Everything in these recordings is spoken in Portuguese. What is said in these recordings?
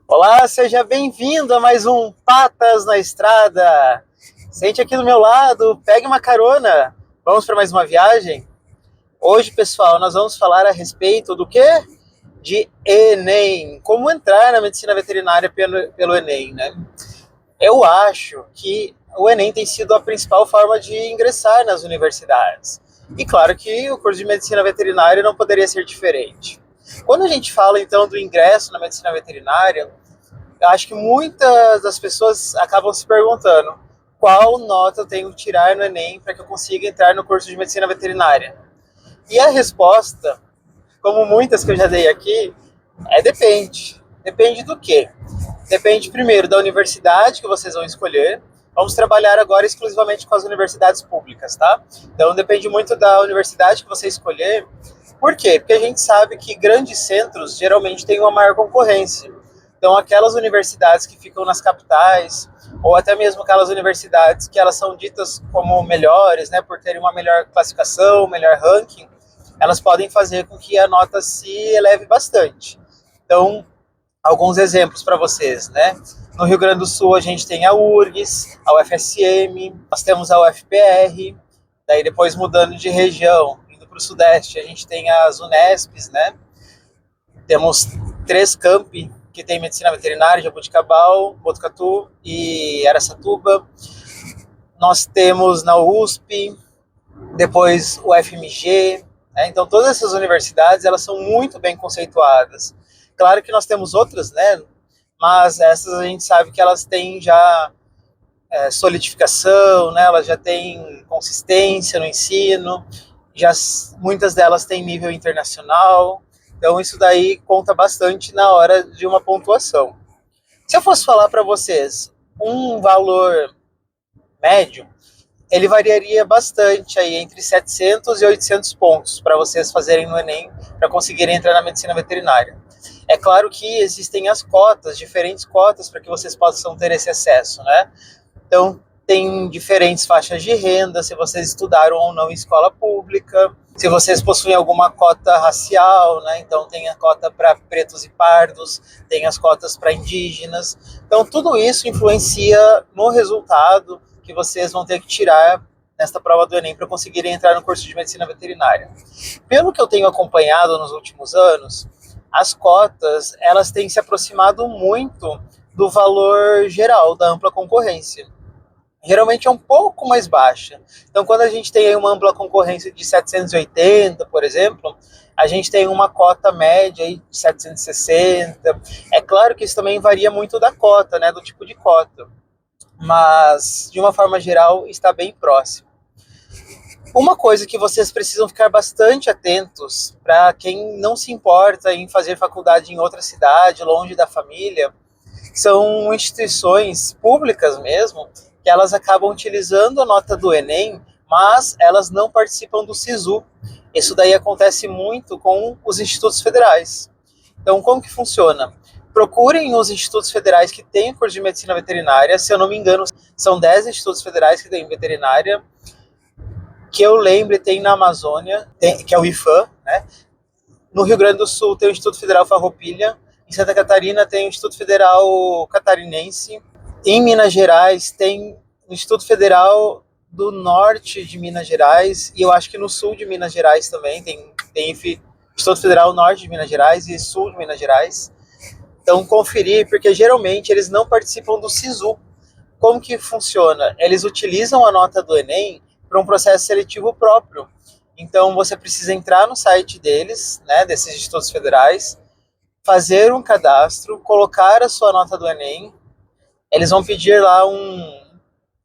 Olá, seja bem-vindo a mais um Patas na Estrada. Sente aqui do meu lado, pegue uma carona. Vamos para mais uma viagem? Hoje, pessoal, nós vamos falar a respeito do quê? De Enem. Como entrar na medicina veterinária pelo Enem, né? Eu acho que o Enem tem sido a principal forma de ingressar nas universidades. E claro que o curso de medicina veterinária não poderia ser diferente. Quando a gente fala então do ingresso na medicina veterinária, eu acho que muitas das pessoas acabam se perguntando qual nota eu tenho que tirar no Enem para que eu consiga entrar no curso de medicina veterinária. E a resposta, como muitas que eu já dei aqui, é depende. Depende do quê? Depende primeiro da universidade que vocês vão escolher. Vamos trabalhar agora exclusivamente com as universidades públicas, tá? Então depende muito da universidade que você escolher. Por quê? Porque a gente sabe que grandes centros geralmente têm uma maior concorrência. Então aquelas universidades que ficam nas capitais, ou até mesmo aquelas universidades que elas são ditas como melhores, né, por terem uma melhor classificação, melhor ranking, elas podem fazer com que a nota se eleve bastante. Então, alguns exemplos para vocês, né? No Rio Grande do Sul a gente tem a URGS, a UFSM, nós temos a UFPR, daí depois mudando de região, indo para o Sudeste, a gente tem as Unesps, né? Temos 3 campi que tem medicina veterinária, Jaboticabal, Botucatu e Araçatuba. Nós temos na USP, depois o FMG, né? Então todas essas universidades elas são muito bem conceituadas. Claro que nós temos outras, né? Mas essas a gente sabe que elas têm já solidificação, né? Elas já têm consistência no ensino, já muitas delas têm nível internacional. Então isso daí conta bastante na hora de uma pontuação. Se eu fosse falar para vocês um valor médio, ele variaria bastante aí entre 700 e 800 pontos para vocês fazerem no Enem para conseguirem entrar na medicina veterinária. É claro que existem as cotas, diferentes cotas para que vocês possam ter esse acesso, né? Então, tem diferentes faixas de renda, se vocês estudaram ou não em escola pública, se vocês possuem alguma cota racial, né? Então tem a cota para pretos e pardos, tem as cotas para indígenas. Então tudo isso influencia no resultado que vocês vão ter que tirar nesta prova do Enem para conseguirem entrar no curso de medicina veterinária. Pelo que eu tenho acompanhado nos últimos anos, as cotas elas têm se aproximado muito do valor geral da ampla concorrência. Geralmente é um pouco mais baixa. Então, quando a gente tem aí uma ampla concorrência de 780, por exemplo, a gente tem uma cota média aí de 760. É claro que isso também varia muito da cota, né, do tipo de cota. Mas, de uma forma geral, está bem próximo. Uma coisa que vocês precisam ficar bastante atentos, para quem não se importa em fazer faculdade em outra cidade, longe da família, são instituições públicas mesmo, que elas acabam utilizando a nota do Enem, mas elas não participam do SISU. Isso daí acontece muito com os institutos federais. Então, como que funciona? Procurem os institutos federais que têm curso de medicina veterinária. Se eu não me engano, são 10 institutos federais que têm veterinária. Que eu lembre, tem na Amazônia, que é o IFAM, né? No Rio Grande do Sul tem o Instituto Federal Farroupilha. Em Santa Catarina tem o Instituto Federal Catarinense. Em Minas Gerais tem o Instituto Federal do Norte de Minas Gerais, e eu acho que no sul de Minas Gerais também tem Instituto Federal Norte de Minas Gerais e Sul de Minas Gerais. Então conferir, porque geralmente eles não participam do SISU. Como que funciona? Eles utilizam a nota do Enem para um processo seletivo próprio. Então você precisa entrar no site deles, né, desses institutos federais, fazer um cadastro, colocar a sua nota do Enem. Eles vão pedir lá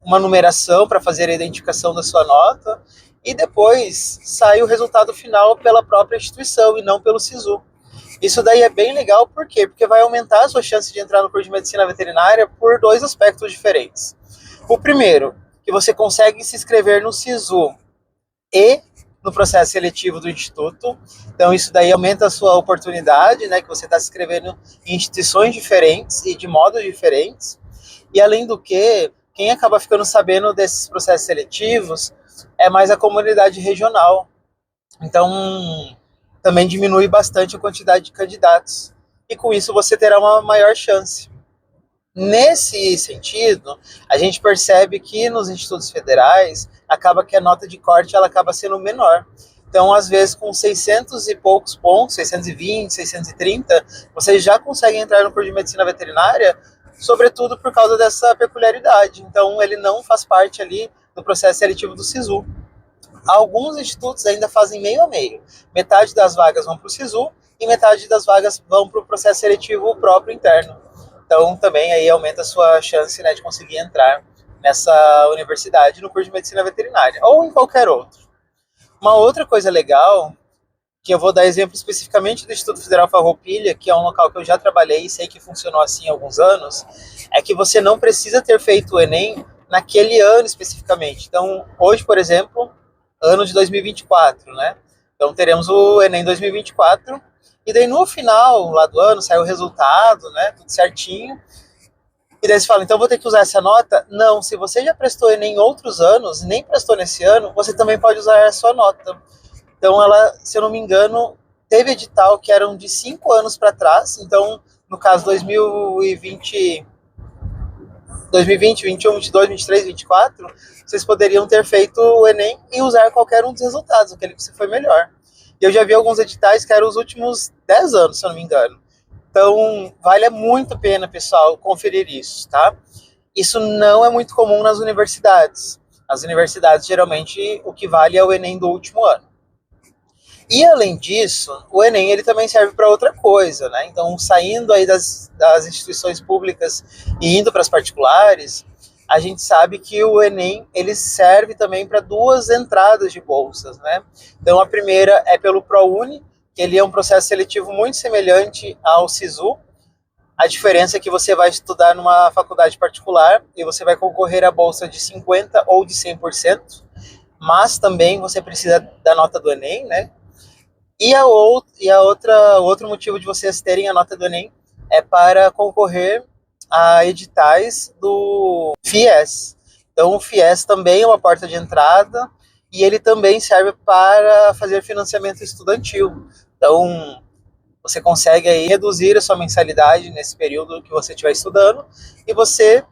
uma numeração para fazer a identificação da sua nota e depois sai o resultado final pela própria instituição e não pelo SISU. Isso daí é bem legal, por quê? Porque vai aumentar a sua chance de entrar no curso de medicina veterinária por 2 aspectos diferentes. O primeiro, que você consegue se inscrever no SISU e no processo seletivo do instituto. Então isso daí aumenta a sua oportunidade, né, que você está se inscrevendo em instituições diferentes e de modos diferentes. E além do que, quem acaba ficando sabendo desses processos seletivos é mais a comunidade regional. Então também diminui bastante a quantidade de candidatos. e com isso você terá uma maior chance. Nesse sentido, a gente percebe que nos institutos federais acaba que a nota de corte ela acaba sendo menor. Então, às vezes, com 600 e poucos pontos, 620, 630, vocês já conseguem entrar no curso de medicina veterinária, sobretudo por causa dessa peculiaridade. Então, ele não faz parte ali do processo seletivo do SISU. Alguns institutos ainda fazem meio a meio. Metade das vagas vão para o SISU e metade das vagas vão para o processo seletivo próprio interno. Então, também aí aumenta a sua chance, né, de conseguir entrar nessa universidade no curso de medicina veterinária ou em qualquer outro. Uma outra coisa legal, que eu vou dar exemplo especificamente do Instituto Federal Farroupilha, que é um local que eu já trabalhei e sei que funcionou assim há alguns anos, é que você não precisa ter feito o Enem naquele ano especificamente. Então, hoje, por exemplo, ano de 2024, né? Então, teremos o Enem 2024, e daí no final lá do ano sai o resultado, né? Tudo certinho. E daí você fala, então vou ter que usar essa nota? Não, se você já prestou Enem em outros anos, nem prestou nesse ano, você também pode usar a sua nota. Então ela, se eu não me engano, teve edital que eram de 5 anos para trás, então no caso 2020, 21, 22, 23, 24, vocês poderiam ter feito o Enem e usar qualquer um dos resultados, aquele que você foi melhor. E eu já vi alguns editais que eram os últimos 10 anos, se eu não me engano. Então, vale muito a pena, pessoal, conferir isso, tá? Isso não é muito comum nas universidades. As universidades, geralmente, o que vale é o Enem do último ano. E, além disso, o Enem ele também serve para outra coisa, né? Então, saindo aí das instituições públicas e indo para as particulares, a gente sabe que o Enem ele serve também para 2 entradas de bolsas, né? Então, a primeira é pelo ProUni, que ele é um processo seletivo muito semelhante ao SISU. A diferença é que você vai estudar numa faculdade particular e você vai concorrer à bolsa de 50% ou de 100%, mas também você precisa da nota do Enem, né? E o outro motivo de vocês terem a nota do Enem é para concorrer a editais do FIES. Então, o FIES também é uma porta de entrada e ele também serve para fazer financiamento estudantil. Então, você consegue aí reduzir a sua mensalidade nesse período que você estiver estudando e você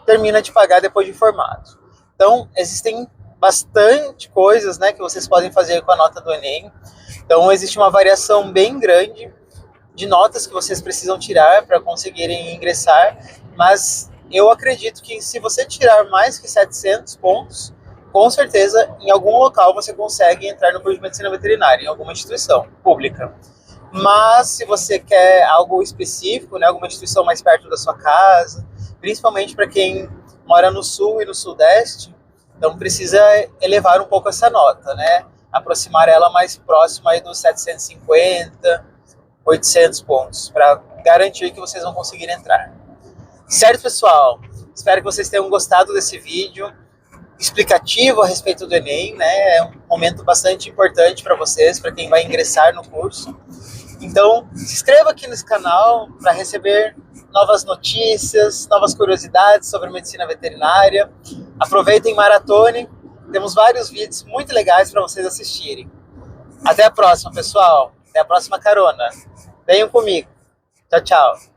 termina de pagar depois de formado. Então, existem bastante coisas, né, que vocês podem fazer com a nota do Enem. Então, existe uma variação bem grande de notas que vocês precisam tirar para conseguirem ingressar, mas eu acredito que se você tirar mais que 700 pontos, com certeza, em algum local você consegue entrar no curso de medicina veterinária, em alguma instituição pública. Mas se você quer algo específico, né, alguma instituição mais perto da sua casa, principalmente para quem mora no sul e no sudeste, então precisa elevar um pouco essa nota, né? Aproximar ela mais próxima aí dos 750, 800 pontos, para garantir que vocês vão conseguir entrar. Certo, pessoal? Espero que vocês tenham gostado desse vídeo explicativo a respeito do Enem, né? É um momento bastante importante para vocês, para quem vai ingressar no curso. Então, se inscreva aqui nesse canal para receber novas notícias, novas curiosidades sobre medicina veterinária. Aproveitem e maratone. Temos vários vídeos muito legais para vocês assistirem. Até a próxima, pessoal. Até a próxima carona. Venham comigo. Tchau, tchau.